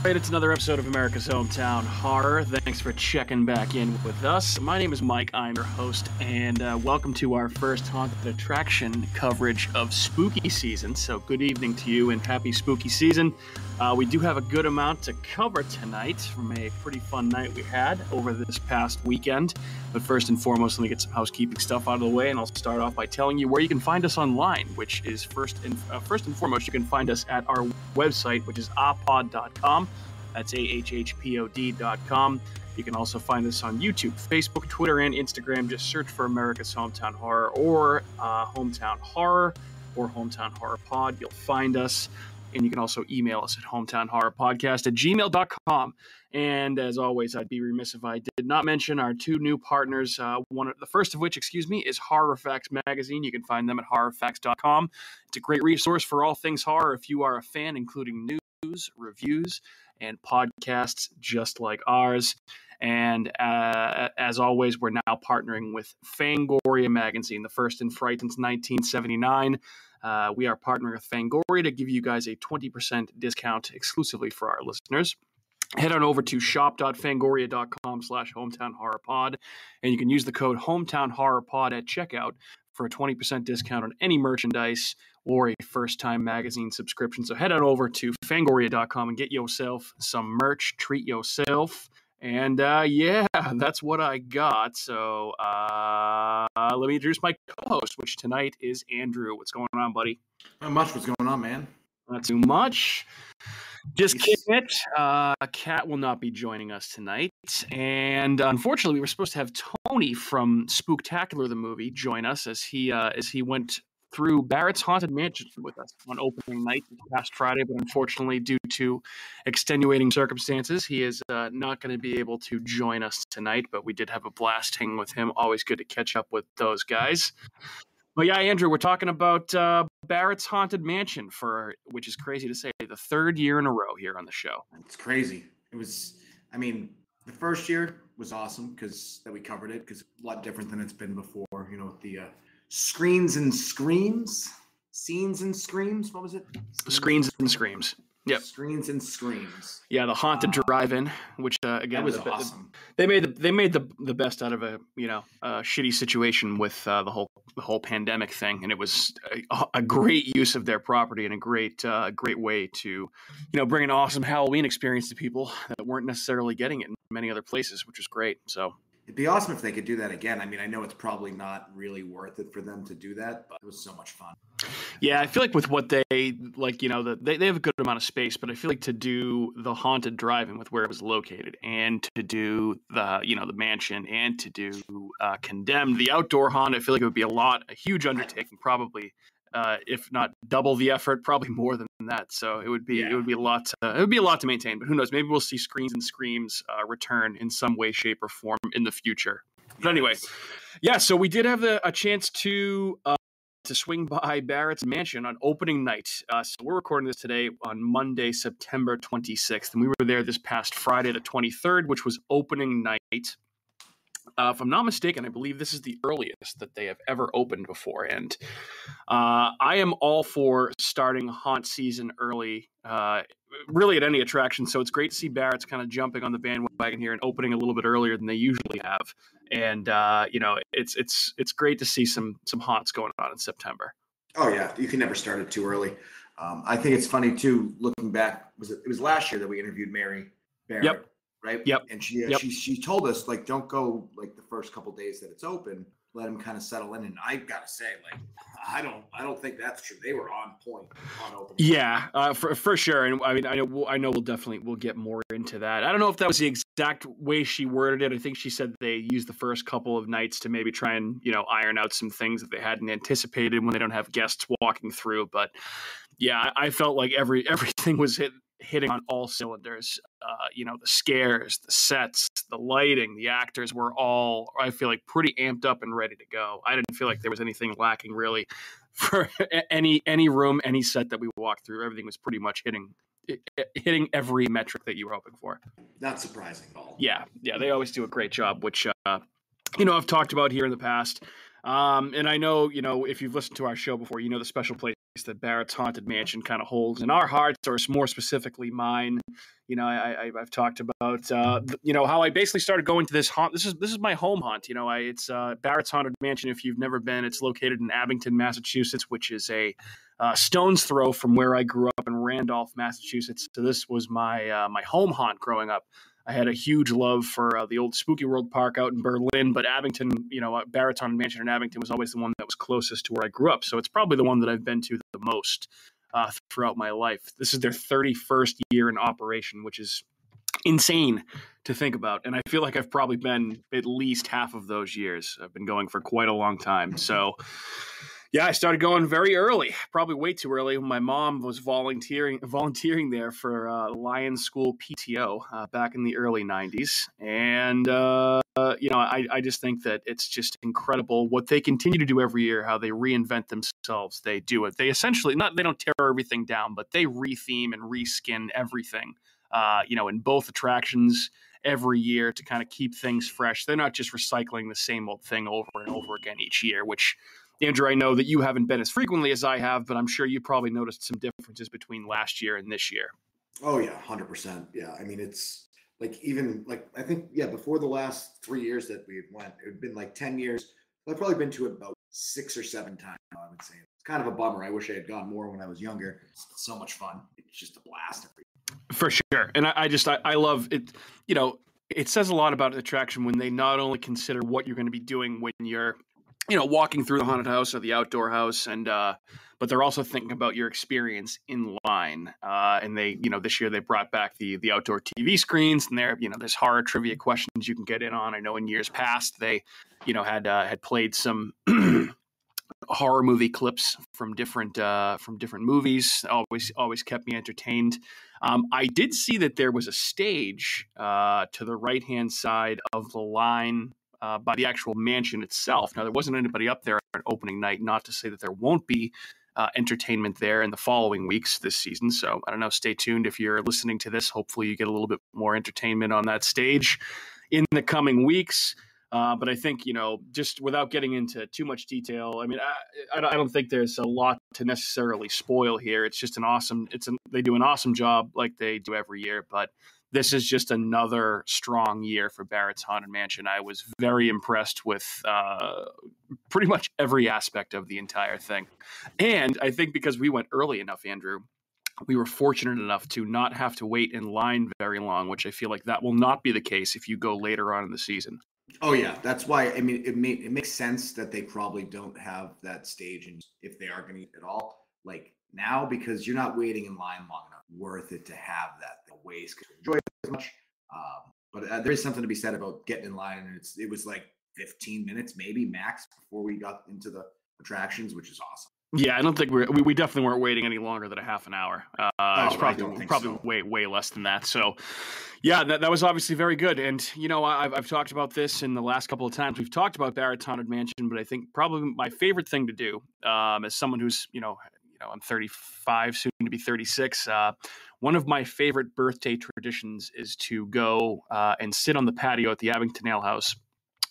It's another episode of America's Hometown Horror. Thanks for checking back in with us. My name is Mike, I'm your host, and welcome to our first haunted attraction coverage of spooky season. So good evening to you and happy spooky season. We do have a good amount to cover tonight from a pretty fun night we had over this past weekend. But first and foremost, let me get some housekeeping stuff out of the way, and I'll start off by telling you where you can find us online, which is first and foremost, you can find us at our website, which is ahpod.com. That's ahhpod.com. You can also find us on YouTube, Facebook, Twitter, and Instagram. Just search for America's Hometown Horror or Hometown Horror or Hometown Horror Pod. You'll find us. And you can also email us at hometownhorrorpodcast@gmail.com. And as always, I'd be remiss if I did not mention our two new partners. The first of which, is Horror Facts Magazine. You can find them at horrorfacts.com. It's a great resource for all things horror if you are a fan, including news, reviews, and podcasts just like ours. And as always, we're now partnering with Fangoria Magazine, the first in fright since 1979. We are partnering with Fangoria to give you guys a 20% discount exclusively for our listeners. Head on over to shop.fangoria.com/hometownhorrorpod, and you can use the code hometownhorrorpod at checkout for a 20% discount on any merchandise or a first-time magazine subscription. So head on over to fangoria.com and get yourself some merch, treat yourself. And that's what I got. So let me introduce my co-host, which tonight is Andrew. What's going on, buddy? Not much. What's going on, man? Not too much. Just kidding it. Kat will not be joining us tonight. And unfortunately, we were supposed to have Tony from Spooktacular the movie join us as he went through Barrett's Haunted Mansion with us on opening night this past Friday, but unfortunately, due to extenuating circumstances, he is not going to be able to join us tonight, but we did have a blast hanging with him. Always good to catch up with those guys. But yeah, Andrew, we're talking about Barrett's Haunted Mansion which is crazy to say, the third year in a row here on the show. It's crazy. It was, the first year was awesome because we covered it because a lot different than it's been before, with the Screens and Screams? Scenes and Screams? What was it? Screens and Screams. Yep. Screens and Screams. Yeah, the haunted drive-in, which again that was awesome. They made the best out of a shitty situation with the whole pandemic thing, and it was a great use of their property and a great way to bring an awesome Halloween experience to people that weren't necessarily getting it in many other places, which was great. So. It'd be awesome if they could do that again. I know it's probably not really worth it for them to do that, but it was so much fun. Yeah, I feel like with what they they have a good amount of space, but I feel like to do the haunted drive-in with where it was located, and to do the the mansion, and to do Condemned, the outdoor haunt, I feel like it would be a huge undertaking, probably. If not double the effort, probably more than that. So it would be a lot. It would be a lot to maintain. But who knows? Maybe we'll see Screens and Screams return in some way, shape, or form in the future. But anyway, yeah. So we did have a chance to swing by Barrett's Mansion on opening night. So we're recording this today on Monday, September 26th, and we were there this past Friday, the 23rd, which was opening night. If I'm not mistaken, I believe this is the earliest that they have ever opened before. And I am all for starting haunt season early, really at any attraction. So it's great to see Barrett's kind of jumping on the bandwagon here and opening a little bit earlier than they usually have. And, it's great to see some haunts going on in September. Oh, yeah. You can never start it too early. I think it's funny, too, looking back. It was last year that we interviewed Mary Barrett. Yep. Right. Yep. And she told us, don't go the first couple of days that it's open. Let them kind of settle in. And I gotta say, I don't think that's true. They were on point on opening. Yeah, for sure. And I know we'll get more into that. I don't know if that was the exact way she worded it. I think she said they used the first couple of nights to maybe try and iron out some things that they hadn't anticipated when they don't have guests walking through. But yeah, I felt like everything was hitting on all cylinders. The scares, the sets, the lighting, the actors were all, I feel like, pretty amped up and ready to go. I didn't feel like there was anything lacking really for any room, any set that we walked through. Everything was pretty much hitting every metric that you were hoping for. Not surprising at all. Yeah, they always do a great job, which I've talked about here in the past. And I know, if you've listened to our show before, the special place that Barrett's Haunted Mansion kind of holds in our hearts, or more specifically mine. You know, I've talked about you know, how I basically started going to this haunt. This is my home haunt. You know, it's Barrett's Haunted Mansion. If you've never been, it's located in Abington, Massachusetts, which is a stone's throw from where I grew up in Randolph, Massachusetts. So this was my my home haunt growing up. I had a huge love for the old Spooky World Park out in Berlin, but Abington, you know, Barrett's Haunted Mansion in Abington was always the one that was closest to where I grew up. So it's probably the one that I've been to the most throughout my life. This is their 31st year in operation, which is insane to think about. And I feel like I've probably been at least half of those years. I've been going for quite a long time. So yeah, I started going very early, probably way too early. My mom was volunteering there for Lions School PTO back in the early 90s. And, you know, I just think that it's just incredible what they continue to do every year, how they reinvent themselves. They do it. They essentially, they don't tear everything down, but they retheme and reskin everything, you know, in both attractions every year to kind of keep things fresh. They're not just recycling the same old thing over and over again each year, which, Andrew, I know that you haven't been as frequently as I have, but I'm sure you probably noticed some differences between last year and this year. Oh yeah, 100%. Yeah, I mean, it's like, even like, I think, yeah, before the last 3 years that we went, it had been like 10 years. I've probably been to it about 6 or 7 times, I would say. It's kind of a bummer. I wish I had gone more when I was younger. It's so much fun. It's just a blast. For sure. And I love it. You know, it says a lot about an attraction when they not only consider what you're going to be doing when you're, you know, walking through the haunted house or the outdoor house, and but they're also thinking about your experience in line. And they, you know, this year they brought back the outdoor TV screens, and there, you know, there's horror trivia questions you can get in on. I know in years past they, you know, had played some horror movie clips from different movies. Always kept me entertained. I did see that there was a stage to the right hand side of the line by the actual mansion itself. Now, there wasn't anybody up there on opening night, not to say that there won't be entertainment there in the following weeks this season. So I don't know, stay tuned if you're listening to this. Hopefully you get a little bit more entertainment on that stage in the coming weeks. But I think, you know, just without getting into too much detail, I mean, I don't think there's a lot to necessarily spoil here. It's just they do an awesome job like they do every year, but this is just another strong year for Barrett's Haunted Mansion. I was very impressed with pretty much every aspect of the entire thing. And I think because we went early enough, Andrew, we were fortunate enough to not have to wait in line very long, which I feel like that will not be the case if you go later on in the season. Oh yeah, that's why. I mean, it makes sense that they probably don't have that stage, and if they are going to eat at all, like now, because you're not waiting in line long enough. Worth it to have that waste because you enjoy it as much. But there is something to be said about getting in line, and it was like 15 minutes maybe max before we got into the attractions, which is awesome. Yeah, I don't think we definitely weren't waiting any longer than a half an hour. It's probably so. way less than that. So, yeah, that was obviously very good. And you know, I've talked about this in the last couple of times. We've talked about Barrett's Haunted Mansion, but I think probably my favorite thing to do, as someone who's you know, I'm 35, soon to be 36. One of my favorite birthday traditions is to go and sit on the patio at the Abington Ale House,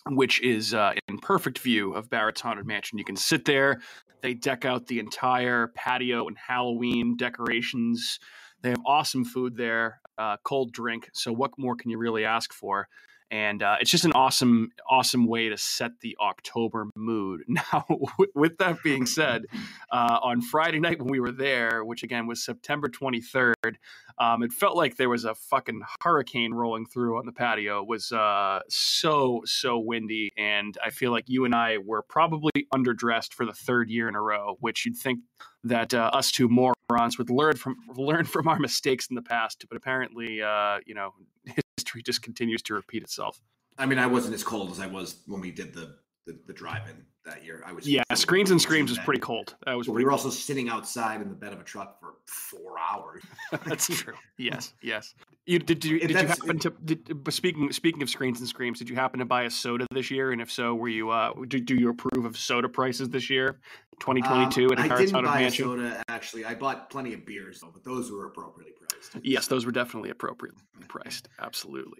which is in perfect view of Barrett's Haunted Mansion. You can sit there. They deck out the entire patio in Halloween decorations. They have awesome food there, cold drink. So what more can you really ask for? And it's just an awesome way to set the October mood. Now, with that being said, on Friday night when we were there, which again was September 23rd, it felt like there was a fucking hurricane rolling through on the patio. It was so windy, and I feel like you and I were probably underdressed for the 3rd year in a row, which you'd think that us two morons would learn from our mistakes in the past, but apparently, you know, history just continues to repeat itself. I mean, I wasn't as cold as I was when we did the drive-in that year. I was Screens and Screams was pretty cold. That was. We were also sitting outside in the bed of a truck for 4 hours. That's true. Yes. Did you happen to speaking of Screens and Screams? Did you happen to buy a soda this year? And if so, were you do you approve of soda prices this year? 2022 at I Barrett's didn't Haunted buy a Mansion? soda, actually. I bought plenty of beers, though, but those were appropriately priced. Yes, those were definitely appropriately priced. Absolutely.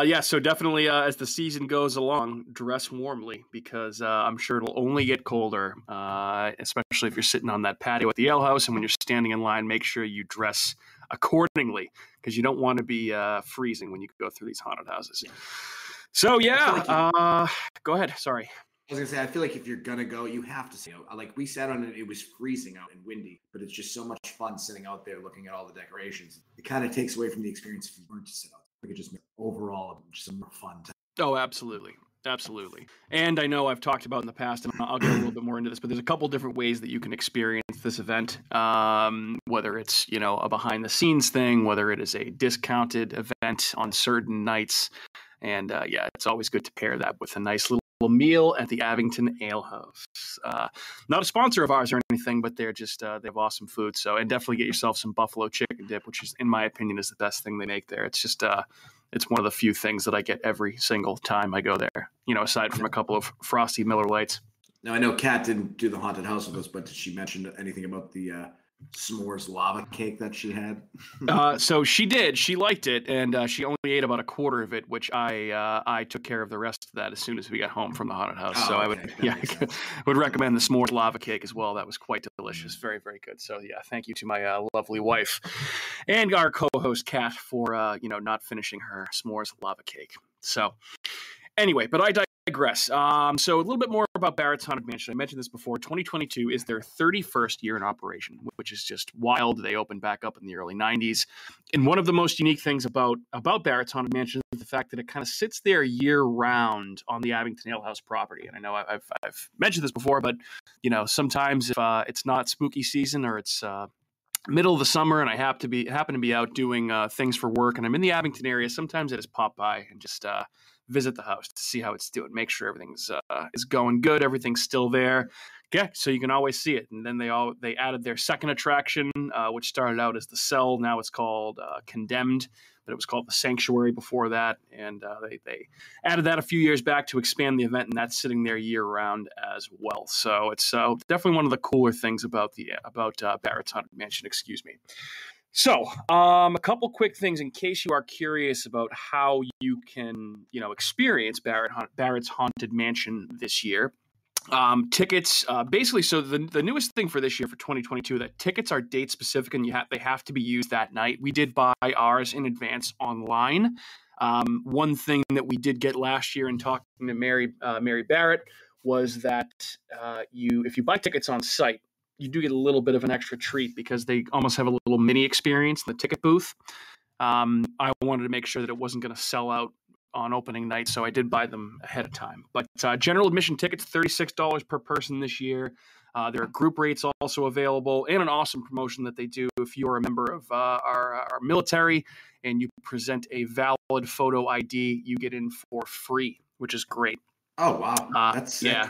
Yeah, so definitely as the season goes along, dress warmly because I'm sure it'll only get colder, especially if you're sitting on that patio at the ale house. And when you're standing in line, make sure you dress accordingly because you don't want to be freezing when you go through these haunted houses. Yeah. So, yeah, like go ahead. Sorry. I was gonna say, I feel like if you're gonna go, you have to say, like we sat on it, it was freezing out and windy, but it's just so much fun sitting out there looking at all the decorations. It kind of takes away from the experience if you weren't to sit out there. It could just make overall just a more fun time. Oh, absolutely. Absolutely. And I know I've talked about in the past, and I'll get a little bit more into this, but there's a couple different ways that you can experience this event, whether it's, a behind the scenes thing, whether it is a discounted event on certain nights. And yeah, it's always good to pair that with a nice little meal at the Abington Ale House. Not a sponsor of ours or anything, but they're just they have awesome food. So, and definitely get yourself some buffalo chicken dip, which is, in my opinion, is the best thing they make there. It's just it's one of the few things that I get every single time I go there. Aside from a couple of Frosty Miller Lights. Now I know Kat didn't do the haunted house with us, but did she mention anything about the s'mores lava cake that she had? So she did. She liked it, and she only ate about a quarter of it, which I took care of the rest of that as soon as we got home from the haunted house. Oh, so okay. I would recommend the s'mores lava cake as well. That was quite delicious. Very, very good. So yeah, thank you to my lovely wife and our co-host Kat for not finishing her s'mores lava cake. So anyway, but I digress. So a little bit more about Barrett's Haunted Mansion. I mentioned this before. 2022 is their 31st year in operation, which is just wild. They opened back up in the early 90s. And one of the most unique things about Barrett's Haunted Mansion is the fact that it kind of sits there year-round on the Abington Ale House property. And I know I've mentioned this before, but sometimes if it's not spooky season or it's middle of the summer and I happen to be out doing things for work and I'm in the Abington area, sometimes I just pop by and just visit the house to see how it's doing, make sure everything's is going good, everything's still there. Yeah, so you can always see it. And then they added their second attraction, which started out as the Cell. Now it's called Condemned, but it was called the Sanctuary before that. And they added that a few years back to expand the event, and that's sitting there year round as well. So it's definitely one of the cooler things about Barrett's Haunted Mansion. Excuse me. So, a couple quick things in case you are curious about how you can, experience Barrett's Haunted Mansion this year. Tickets, basically, so the newest thing for this year, for 2022, that tickets are date specific and they have to be used that night. We did buy ours in advance online. One thing that we did get last year in talking to Mary Barrett was that if you buy tickets on site, you do get a little bit of an extra treat because they almost have a little mini experience in the ticket booth. I wanted to make sure that it wasn't going to sell out on opening night, so I did buy them ahead of time. But general admission tickets, $36 per person this year. There are group rates also available, and an awesome promotion that they do if you are a member of our military and you present a valid photo ID, you get in for free, which is great. Oh, wow. That's sick. Yeah.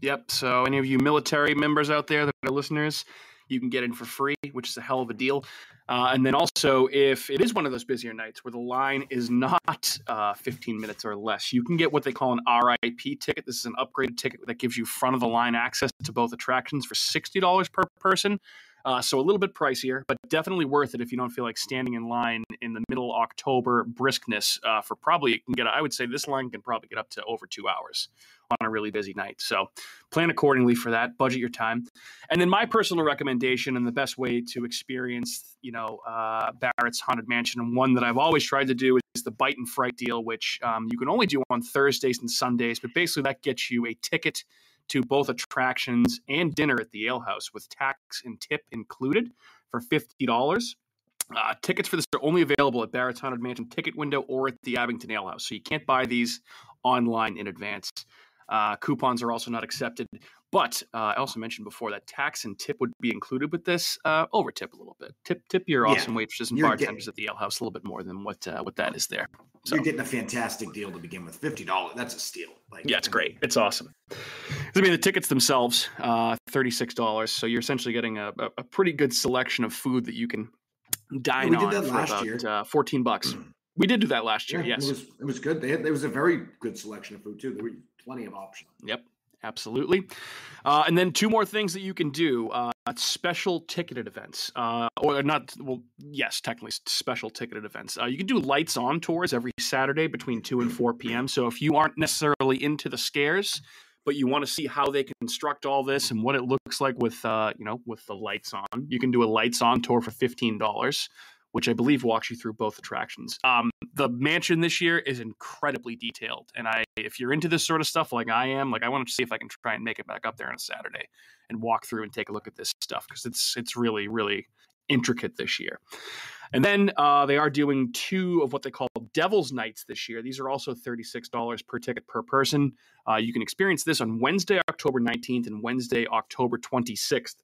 Yep. So any of you military members out there that are listeners, you can get in for free, which is a hell of a deal. And then also, if it is one of those busier nights where the line is not 15 minutes or less, you can get what they call an RIP ticket. This is an upgraded ticket that gives you front of the line access to both attractions for $60 per person. So a little bit pricier, but definitely worth it if you don't feel like standing in line in the middle October briskness for probably, I would say this line can probably get up to over 2 hours on a really busy night. So plan accordingly for that, budget your time. And then my personal recommendation and the best way to experience, Barrett's Haunted Mansion, and one that I've always tried to do, is the Bite and Fright deal, which you can only do on Thursdays and Sundays, but basically that gets you a ticket to both attractions and dinner at the Ale House with tax and tip included for $50. Tickets for this are only available at Barrett's Haunted Mansion ticket window or at the Abington Ale House, so you can't buy these online in advance. Coupons are also not accepted, but I also mentioned before that tax and tip would be included with this. Over tip a little bit. Tip your awesome waitresses and bartenders at the Ale House a little bit more than what that is there. So you're getting a fantastic deal to begin with. $50, that's a steal. It's great. It's awesome. The tickets themselves, $36. So you're essentially getting a pretty good selection of food that you can dine on for about $14. We did do that last year. Yes, it was good. There was a very good selection of food too. There were plenty of options. Yep. Absolutely. And then two more things that you can do. Special ticketed events. Or not, well, yes, technically special ticketed events. You can do lights on tours every Saturday between 2 and 4 p.m. So if you aren't necessarily into the scares, but you want to see how they construct all this and what it looks like with, with the lights on, you can do a lights on tour for $15, which I believe walks you through both attractions. The mansion this year is incredibly detailed, and if you're into this sort of stuff like I am, like I want to see if I can try and make it back up there on a Saturday and walk through and take a look at this stuff because it's really, really intricate this year. And then they are doing 2 of what they call Devil's Nights this year. These are also $36 per ticket per person. You can experience this on Wednesday, October 19th and Wednesday, October 26th.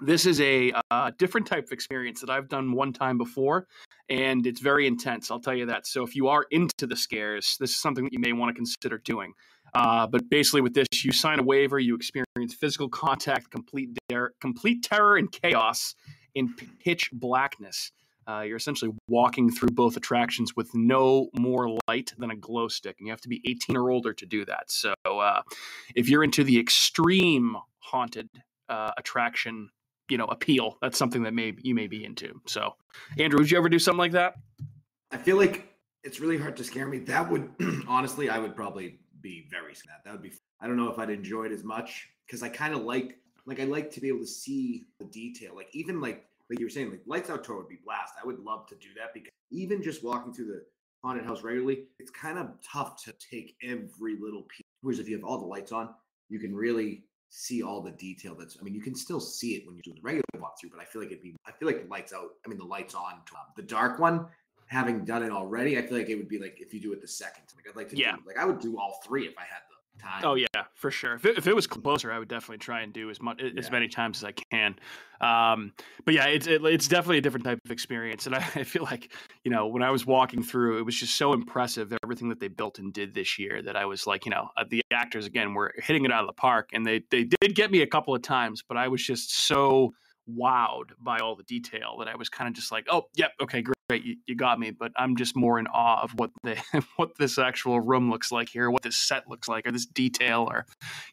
This is a different type of experience that I've done one time before, and it's very intense, I'll tell you that. So if you are into the scares, this is something that you may want to consider doing. But basically with this, you sign a waiver, you experience physical contact, complete terror and chaos in pitch blackness. You're essentially walking through both attractions with no more light than a glow stick, and you have to be 18 or older to do that. So if you're into the extreme haunted attraction, appeal, that's something that you may be into. So, Andrew, would you ever do something like that? I feel like it's really hard to scare me. That would, honestly, I would probably be very sad. That would be, I don't know if I'd enjoy it as much because I kind of like I like to be able to see the detail. Like even like you were saying, like lights out tour would be blast. I would love to do that because even just walking through the haunted house regularly, it's kind of tough to take every little piece. Whereas if you have all the lights on, you can really see all the detail. You can still see it when you do the regular walkthrough, but I feel like the lights out, the lights on, the dark one, having done it already, I feel like it would be like if you do it the second. Like I'd like to I would do all 3 if I had the time. Oh yeah, for sure. If it was closer, I would definitely try and do as many times as I can. But yeah, it's definitely a different type of experience, and I feel like when I was walking through, it was just so impressive everything that they built and did this year that I was like, the actors again were hitting it out of the park, and they did get me a couple of times, but I was just so wowed by all the detail that I was kind of just like, oh, yep, okay, great, you got me. But I'm just more in awe of what this actual room looks like here, what this set looks like, or this detail, or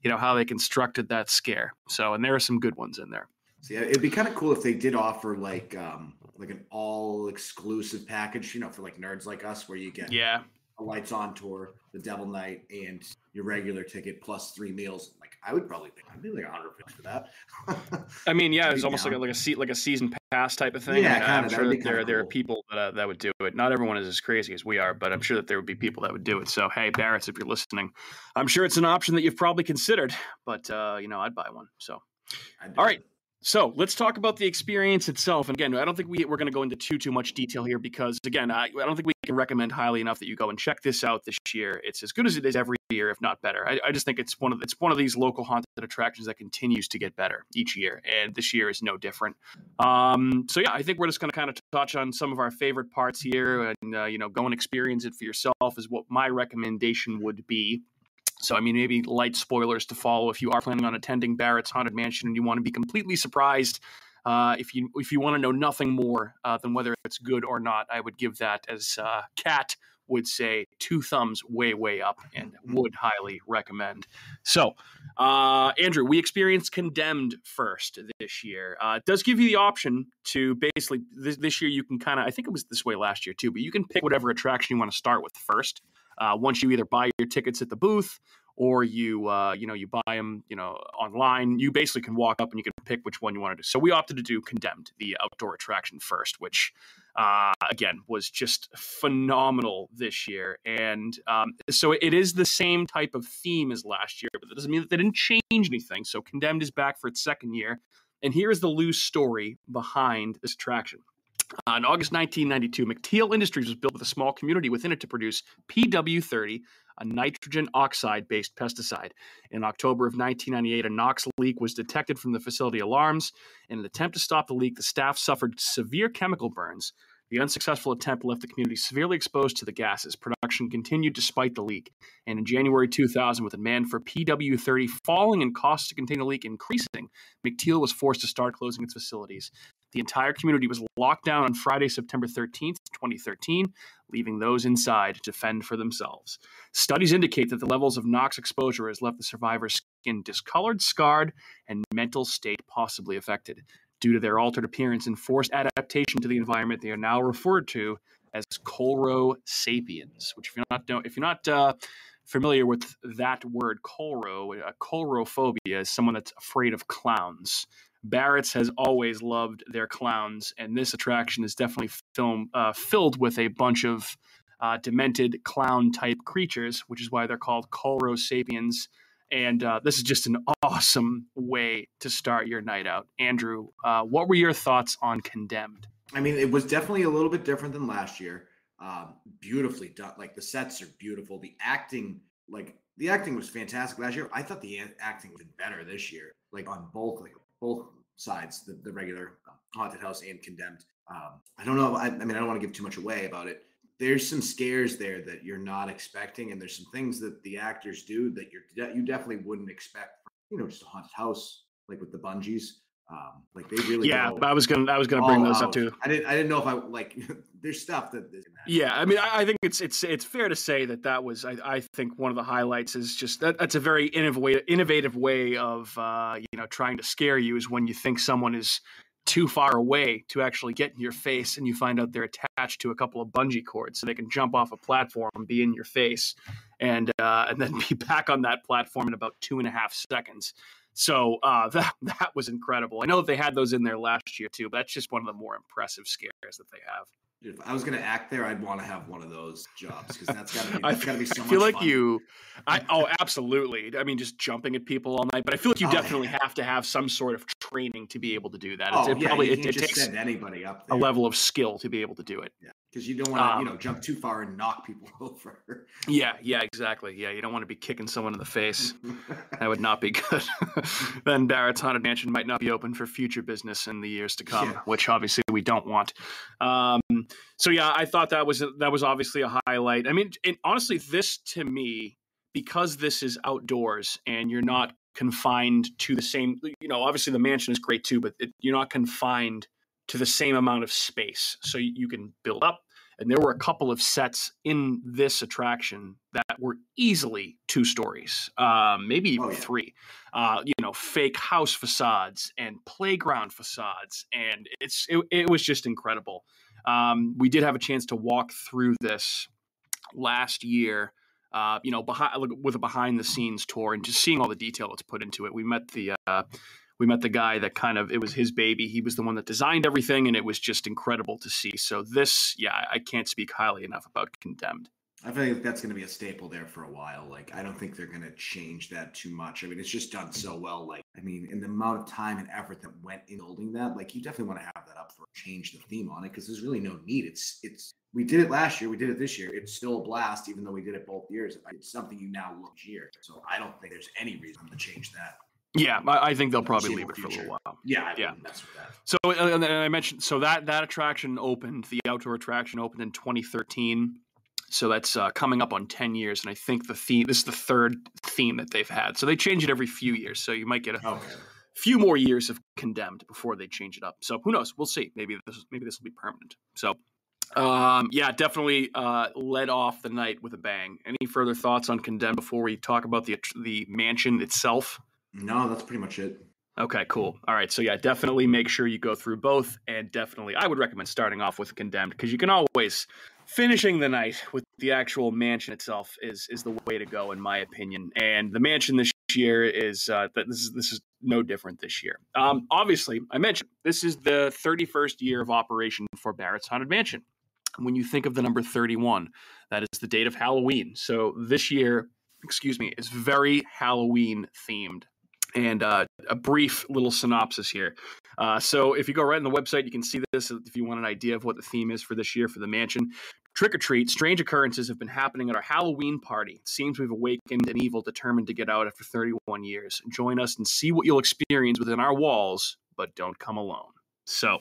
how they constructed that scare. So, and there are some good ones in there. So yeah, it'd be kind of cool if they did offer like an all exclusive package, for like nerds like us, where you get a lights on tour, the Devil Night, and your regular ticket plus 3 meals. Like I would probably pay, I'd be like $100 for that. It's almost like a season pass type of thing. Yeah, I'm sure that there are people that would do it. Not everyone is as crazy as we are, but I'm sure that there would be people that would do it. So hey, Barrett, if you're listening, I'm sure it's an option that you've probably considered. But I'd buy one. So all right. So let's talk about the experience itself. And again, I don't think we're going to go into too much detail here because, again, I don't think we can recommend highly enough that you go and check this out this year. It's as good as it is every year, if not better. I just think it's one of these local haunted attractions that continues to get better each year, and this year is no different. So yeah, I think we're just going to kind of touch on some of our favorite parts here, and go and experience it for yourself is what my recommendation would be. So, maybe light spoilers to follow if you are planning on attending Barrett's Haunted Mansion and you want to be completely surprised. If you want to know nothing more than whether it's good or not, I would give that, as Kat would say, 2 thumbs way up, and would highly recommend. So, Andrew, we experienced Condemned first this year. It does give you the option to basically, this year you can kind of, I think it was this way last year too, but you can pick whatever attraction you want to start with first. Once you either buy your tickets at the booth or you buy them, online, you basically can walk up and you can pick which one you want to do. So we opted to do Condemned, the outdoor attraction first, which, again, was just phenomenal this year. And so it is the same type of theme as last year, but that doesn't mean that they didn't change anything. So Condemned is back for its second year. And here is the loose story behind this attraction. In August 1992, McTeal Industries was built with a small community within it to produce PW30, a nitrogen oxide-based pesticide. In October of 1998, a NOx leak was detected from the facility alarms. In an attempt to stop the leak, the staff suffered severe chemical burns. The unsuccessful attempt left the community severely exposed to the gases. Production continued despite the leak. And in January 2000, with demand for PW30 falling and costs to contain the leak increasing, McTeal was forced to start closing its facilities. The entire community was locked down on Friday, September 13th, 2013, leaving those inside to fend for themselves. Studies indicate that the levels of NOx exposure has left the survivors' skin discolored, scarred, and mental state possibly affected. Due to their altered appearance and forced adaptation to the environment, they are now referred to as Colro sapiens, which if you're not familiar with that word, colrophobia is someone that's afraid of clowns. Barrett's has always loved their clowns, and this attraction is definitely filled with a bunch of demented clown-type creatures, which is why they're called Colro sapiens. And this is just an awesome way to start your night out. Andrew, what were your thoughts on Condemned? I mean, it was definitely a little bit different than last year. Beautifully done. Like, the sets are beautiful. The acting was fantastic last year. I thought the acting was better this year, like on both sides, the regular haunted house and Condemned. I don't know. I mean, I don't want to give too much away about it. There's some scares there that you're not expecting, and there's some things that the actors do that you definitely wouldn't expect from, just a haunted house, like with the bungees. Like, they really I was gonna bring those up too. I didn't know if I like there's stuff that yeah, I mean, I think it's fair to say that was I think one of the highlights is just that's a very innovative way of trying to scare you, is when you think someone is too far away to actually get in your face, and you find out they're attached to a couple of bungee cords, so they can jump off a platform and be in your face, and then be back on that platform in about 2.5 seconds. So that was incredible. I know that they had those in there last year too, but that's just one of the more impressive scares that they have. If I was going to act there, I'd want to have one of those jobs, because that's got to be so much fun. I feel like fun. Absolutely. I mean, just jumping at people all night, but I feel like you definitely have to have some sort of training to be able to do that. It takes send anybody up there. A level of skill to be able to do it. Yeah, because you don't want to jump too far and knock people over. Yeah, exactly. Yeah, you don't want to be kicking someone in the face. That would not be good. Then Barrett's Haunted Mansion might not be open for future business in the years to come, which obviously we don't want. So yeah, I thought that was obviously a highlight. I mean, honestly, this to me, because this is outdoors and you're not confined to the same, obviously the mansion is great too, but you're not confined to the same amount of space. So you can build up. And there were a couple of sets in this attraction that were easily 2 stories, maybe even 3. Fake house facades and playground facades, and it was just incredible. We did have a chance to walk through this last year, with a behind the scenes tour, and just seeing all the detail that's put into it. We met the guy that it was his baby. He was the one that designed everything, and it was just incredible to see. So I can't speak highly enough about Condemned. I think that's going to be a staple there for a while. Like, I don't think they're going to change that too much. I mean, it's just done so well. Like, I mean, in the amount of time and effort that went in building that, like, you definitely want to have that up for change the theme on it, because there's really no need. We did it last year. We did it this year. It's still a blast, even though we did it both years. It's something you now look each year. So I don't think there's any reason to change that. Yeah, I think they'll probably leave it for a little while. Yeah. Mess with that. So, and I mentioned, that attraction opened, the outdoor attraction opened in 2013. So that's coming up on 10 years. And I think this is the 3rd theme that they've had. So they change it every few years. So you might get a few more years of Condemned before they change it up. So who knows? We'll see. Maybe this will be permanent. So definitely led off the night with a bang. Any further thoughts on Condemned before we talk about the mansion itself? No, that's pretty much it. Okay, cool. All right. So yeah, definitely make sure you go through both, and definitely I would recommend starting off with Condemned, because you can always finishing the night with the actual mansion itself is the way to go, in my opinion. And the mansion this year is this is no different this year. Obviously, I mentioned this is the 31st year of operation for Barrett's Haunted Mansion. When you think of the number 31, that is the date of Halloween. So this year, is very Halloween themed. And a brief little synopsis here. So if you go right on the website, you can see this if you want an idea of what the theme is for this year for the mansion. Trick or treat, strange occurrences have been happening at our Halloween party. It seems we've awakened an evil determined to get out after 31 years. Join us and see what you'll experience within our walls, but don't come alone. So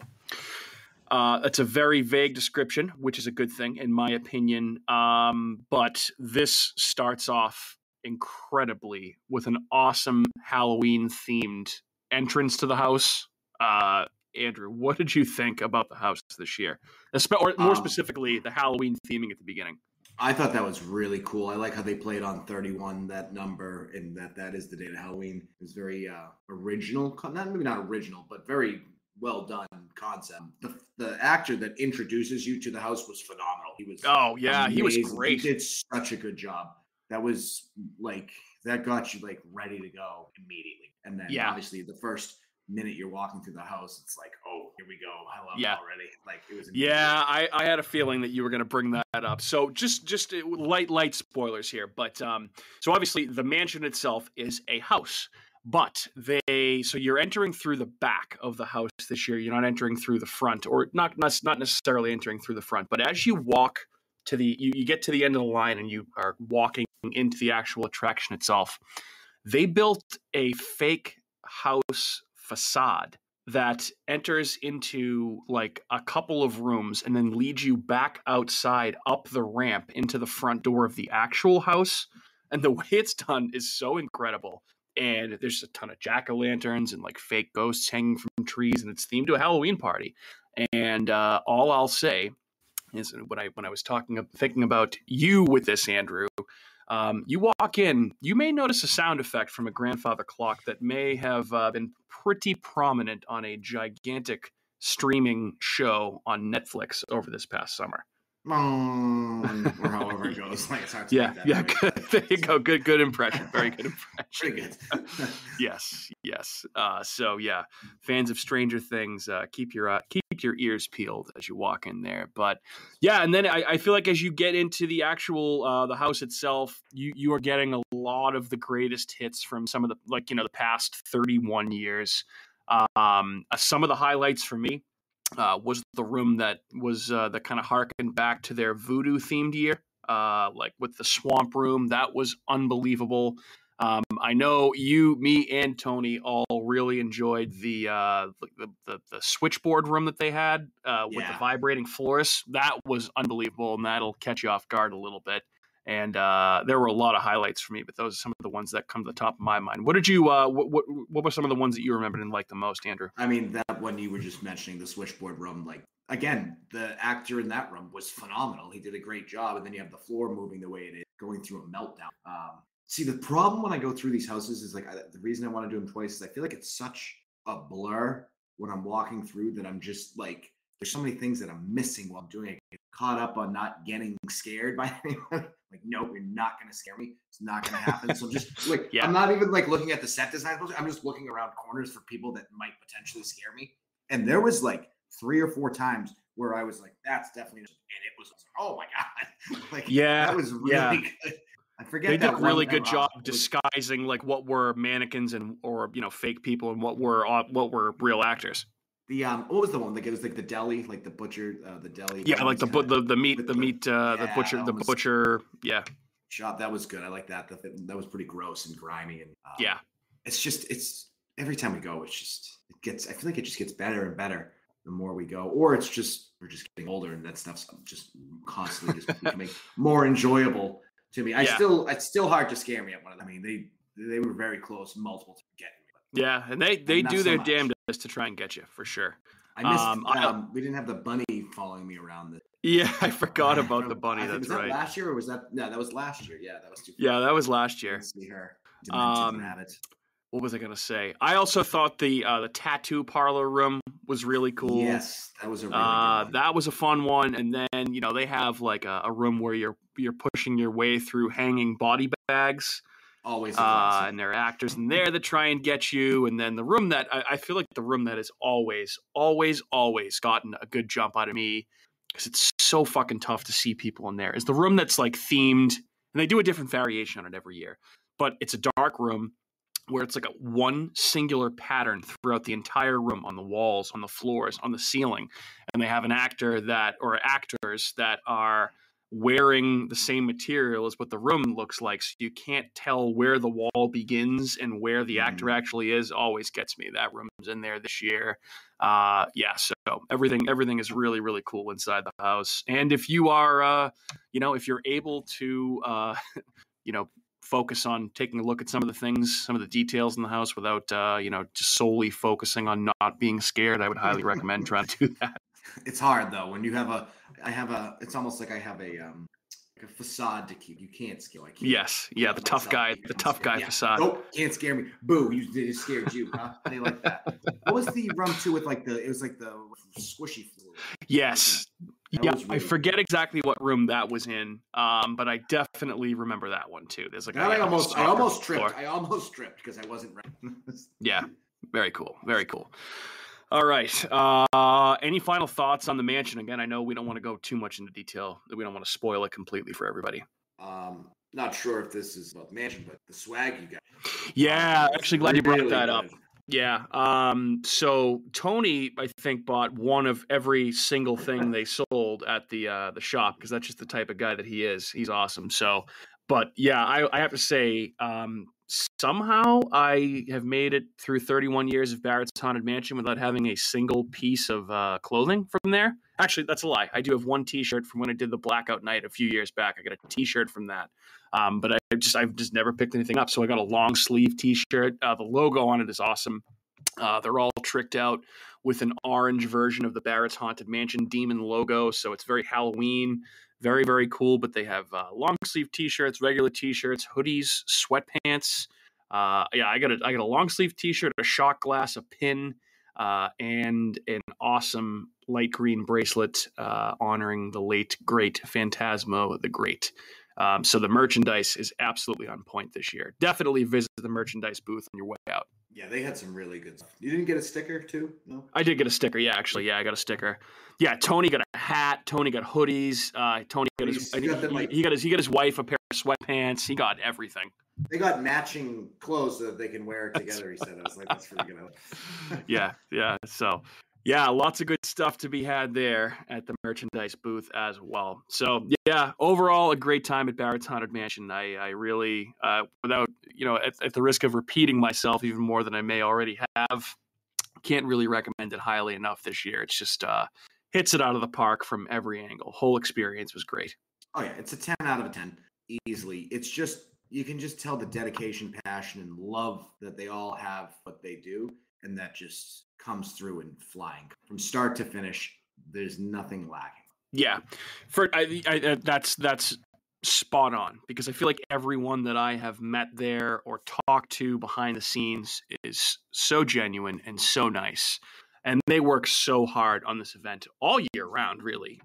it's a very vague description, which is a good thing in my opinion. But this starts off incredibly with an awesome Halloween themed entrance to the house. Andrew, what did you think about the house this year? Or more specifically, the Halloween theming at the beginning. I thought that was really cool. I like how they played on 31, that number, and that is the date of Halloween. It was very original. Maybe not original, but very well done concept. The actor that introduces you to the house was phenomenal. He was amazing. He was great. He did such a good job. That was like, that got you like ready to go immediately. And then obviously the first minute you're walking through the house, it's like, oh, here we go. I love it already. Like, it was amazing. Yeah, I had a feeling that you were going to bring that up. So just light spoilers here. But so obviously the mansion itself is a house. But so you're entering through the back of the house this year. You're not entering through the front, or not necessarily entering through the front. But as you walk to you get to the end of the line and you are walking into the actual attraction itself, they built a fake house facade that enters into like a couple of rooms and then leads you back outside up the ramp into the front door of the actual house. And the way it's done is so incredible. And there's a ton of jack-o'-lanterns and like fake ghosts hanging from trees, and it's themed to a Halloween party. And all I'll say is when I was thinking about you with this, Andrew, you walk in, you may notice a sound effect from a grandfather clock that may have been pretty prominent on a gigantic streaming show on Netflix over this past summer. Or however it goes. Like, it's hard to make that good. There you go. Good impression. Very good impression. Pretty good. Yes. So yeah, fans of Stranger Things, keep your ears peeled as you walk in there. But yeah, and then I feel like as you get into the actual the house itself, you are getting a lot of the greatest hits from some of the the past 31 years. Some of the highlights for me was the room that was that kind of harkened back to their voodoo themed year, like with the swamp room. That was unbelievable. I know me and Tony all really enjoyed the switchboard room that they had with the vibrating floors. That was unbelievable, and that'll catch you off guard a little bit. And there were a lot of highlights for me, but those are some of the ones that come to the top of my mind. What did you? What were some of the ones that you remembered and liked the most, Andrew? I mean, that one you were just mentioning, the switchboard room. Like, again, the actor in that room was phenomenal. He did a great job. And then you have the floor moving the way it is, going through a meltdown. See, the problem when I go through these houses is like the reason I want to do them twice is I feel like it's such a blur when I'm walking through that I'm just like, there's so many things that I'm missing while I'm doing it. I get caught up on not getting scared by anyone. Like, no, you're not going to scare me. It's not going to happen. So just like, I'm not even like looking at the set design. I'm just looking around corners for people that might potentially scare me. And there was like 3 or 4 times where I was like, that's definitely, and it was, oh my God. Like, that was really good. I forget. They did a really good job disguising like what were mannequins or fake people and what were real actors. The what was the one? Like, it was like the deli, like the butcher, the deli. Yeah, like the butcher. Yeah, shop. That was good. I like that. That was pretty gross and grimy, and it's every time we go, I feel like it just gets better and better the more we go, or we're just getting older and that stuff's just constantly just becoming more enjoyable to me. It's still hard to scare me at one of them. I mean, they were very close multiple times getting me. Yeah, and they do their damnedest to try and get you for sure. I missed. We didn't have the bunny following me around. I forgot about the bunny. That's right. Was that last year or was that? No, that was last year. Yeah, that was too. Yeah, that was last year. See her. Rabbit. What was I gonna say? I also thought the tattoo parlor room was really cool. Yes, that was a really good one. That was a fun one. And then they have like a room where you're pushing your way through hanging body bags. Always and there are actors in there that try and get you. And then the room that I feel like the room that has always gotten a good jump out of me, because it's so fucking tough to see people in there, is the room that's like themed, and they do a different variation on it every year, but it's a dark room where it's like one singular pattern throughout the entire room, on the walls, on the floors, on the ceiling. And they have an actor or actors that are wearing the same material as what the room looks like, so you can't tell where the wall begins and where the actor actually is. Always gets me. That room's in there this year. So everything is really, really cool inside the house. And if you are if you're able to focus on taking a look at some of the things, some of the details in the house without, just solely focusing on not being scared, I would highly recommend trying to do that. It's hard though when you have it's almost like I have a facade to keep. You can't scale. I can't. Yes, yeah, the tough guy facade. Nope, can't scare me. Boo! It scared you, huh? They like that. What was the rum too with it was like the squishy fluid. Yes. Yeah, really I forget exactly what room that was in, but I definitely remember that one too. There's I almost tripped. I almost tripped because I wasn't ready. Yeah, very cool, very cool. All right. Any final thoughts on the mansion? Again, I know we don't want to go too much into detail. We don't want to spoil it completely for everybody. Not sure if this is about the mansion, but the swag you got. Yeah, actually glad you brought that up. Yeah. So Tony, I think, bought one of every single thing they sold at the shop because that's just the type of guy that he is. He's awesome. So, but yeah, I have to say, somehow I have made it through 31 years of Barrett's Haunted Mansion without having a single piece of clothing from there. Actually, that's a lie. I do have one T-shirt from when I did the Blackout Night a few years back. I got a T-shirt from that. But I've just never picked anything up. So I got a long sleeve T-shirt. The logo on it is awesome. They're all tricked out with an orange version of the Barrett's Haunted Mansion demon logo. So it's very Halloween, very, very cool. But they have long sleeve T-shirts, regular T-shirts, hoodies, sweatpants. I got a long sleeve T-shirt, a shot glass, a pin, and an awesome light green bracelet honoring the late great Phantasmo the Great. So the merchandise is absolutely on point this year. Definitely visit the merchandise booth on your way out. Yeah, they had some really good stuff. You didn't get a sticker too? No? I did get a sticker. Yeah, actually. Yeah, I got a sticker. Yeah, Tony got a hat. Tony got hoodies. Tony got he got his wife a pair of sweatpants. He got everything. They got matching clothes so that they can wear it together, he said. I was like, that's really good. Yeah. So, yeah, lots of good stuff to be had there at the merchandise booth as well. So, yeah, overall, a great time at Barrett's Haunted Mansion. I really, without, at the risk of repeating myself even more than I may already have, can't really recommend it highly enough this year. It's just hits it out of the park from every angle. Whole experience was great. Oh, yeah, it's a 10 out of 10, easily. It's just, you can just tell the dedication, passion, and love that they all have what they do, and that just comes through in flying from start to finish. There's nothing lacking. Yeah, that's spot on, because I feel like everyone that I have met there or talked to behind the scenes is so genuine and so nice, and they work so hard on this event all year round, really.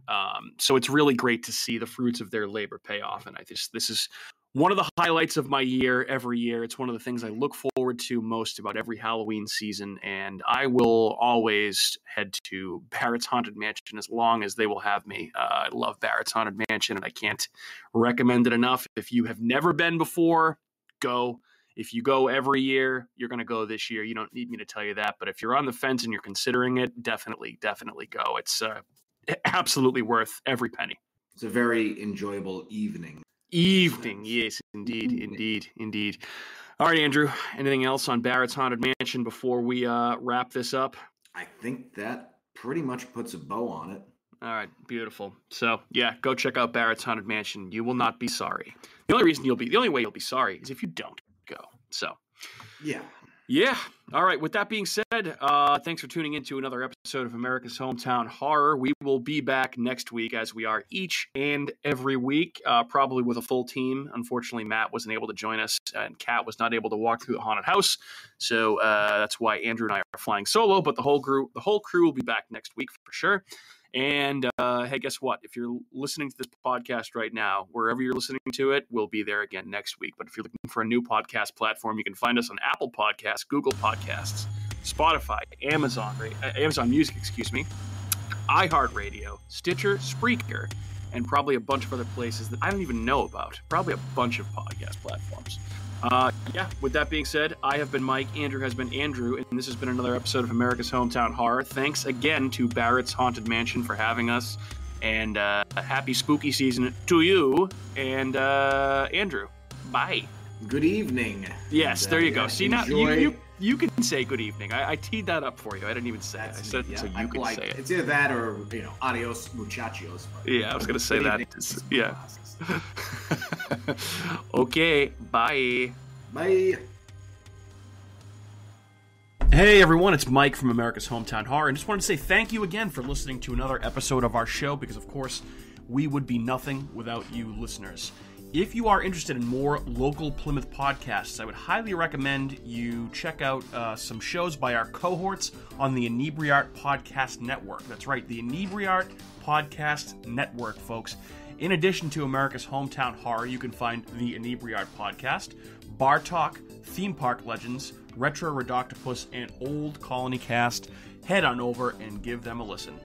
So it's really great to see the fruits of their labor pay off, and this is one of the highlights of my year every year. It's one of the things I look forward to most about every Halloween season, and I will always head to Barrett's Haunted Mansion as long as they will have me. I love Barrett's Haunted Mansion, and I can't recommend it enough. If you have never been before, go. If you go every year, you're going to go this year. You don't need me to tell you that, but if you're on the fence and you're considering it, definitely go. It's absolutely worth every penny. It's a very enjoyable evening. Yes, indeed. All right, Andrew, anything else on Barrett's Haunted Mansion before we wrap this up? I think that pretty much puts a bow on it. All right, beautiful. So, yeah, go check out Barrett's Haunted Mansion. You will not be sorry. The only way you'll be sorry is if you don't go. So, yeah. All right. With that being said, thanks for tuning in to another episode of America's Hometown Horror. We will be back next week, as we are each and every week, probably with a full team. Unfortunately, Matt wasn't able to join us, and Kat was not able to walk through the haunted house. So that's why Andrew and I are flying solo. But the whole crew will be back next week for sure. And hey, guess what? If you're listening to this podcast right now, wherever you're listening to it, we'll be there again next week. But if you're looking for a new podcast platform, you can find us on Apple Podcasts, Google Podcasts, Spotify, Amazon Music, iHeartRadio, Stitcher, Spreaker, and probably a bunch of other places that I don't even know about. Probably a bunch of podcast platforms. With that being said, I have been Mike, Andrew has been Andrew, and this has been another episode of America's Hometown Horror. Thanks again to Barrett's Haunted Mansion for having us, and happy spooky season to you, and Andrew. Bye. Good evening. Yes, there you go. See, now you You can say good evening. I teed that up for you. I didn't even say it. I said so you can say it. It's either that or, adios muchachos. Yeah, I was going to say that. Yeah. Okay, bye. Bye. Hey everyone, it's Mike from America's Hometown Horror, and just wanted to say thank you again for listening to another episode of our show, because of course, we would be nothing without you listeners. If you are interested in more local Plymouth podcasts, I would highly recommend you check out some shows by our cohorts on the Inebriart Podcast Network. That's right, the Inebriart Podcast Network, folks. In addition to America's Hometown Horror, you can find the Inebriart Podcast, Bar Talk, Theme Park Legends, Retro Redoctopus, and Old Colony Cast. Head on over and give them a listen.